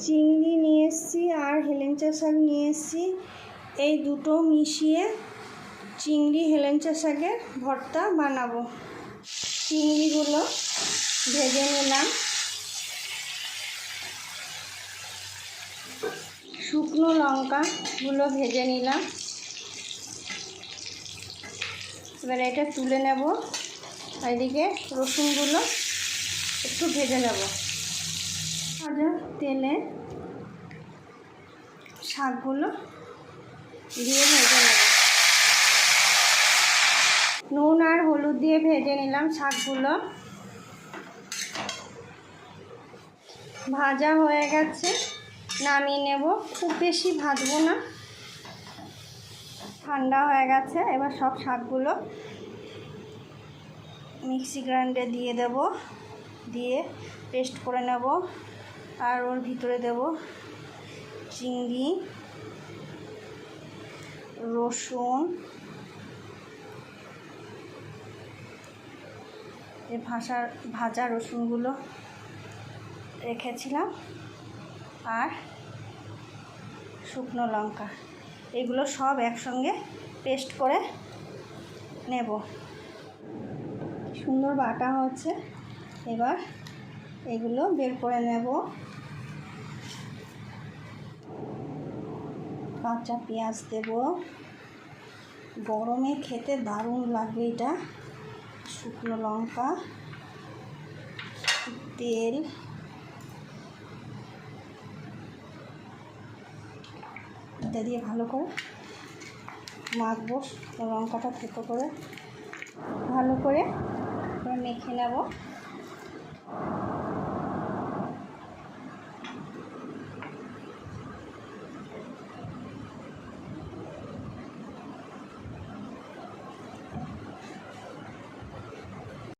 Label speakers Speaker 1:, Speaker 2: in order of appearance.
Speaker 1: চিংড়ি নিয়ে এসেছি আর হেলেঞ্চা শাক নিয়ে এসেছি। এই দুটো মিশিয়ে চিংড়ি হেলেঞ্চা শাকের ভর্তা বানাবো। চিংড়িগুলো ভেজে নিলাম, শুকনো লঙ্কাগুলো ভেজে নিলাম। এবার এটা তুলে নেব। এদিকে রসুনগুলো একটু ভেজে নেব। ভাজা তেলে শাকগুলো দিয়ে ভেজে নেব। নুন আর হলুদ দিয়ে ভেজে নিলাম শাকগুলো। ভাজা হয়ে গেছে, নামিয়ে নেব। খুব বেশি ভাজবো না, ঠান্ডা হয়ে গেছে। এবার সব শাকগুলো মিক্সি গ্রাইন্ডারে দিয়ে দেব, দিয়ে পেস্ট করে নেব। আর ওর ভিতরে দেব চিংড়ি, রসুন, এই ভাজা রসুনগুলো রেখেছিলাম, আর শুকনো লঙ্কা, এগুলো সব একসঙ্গে পেস্ট করে নেব। সুন্দর বাটা হচ্ছে। এবার এগুলো বের করে নেব। কাঁচা পেঁয়াজ দেব, গরমে খেতে দারুণ লাগবে এটা। শুকনো লঙ্কা, তেল, এটা দিয়ে ভালো করে মাখবো। লঙ্কাটা থেতো করে ভালো করে মেখে নেব।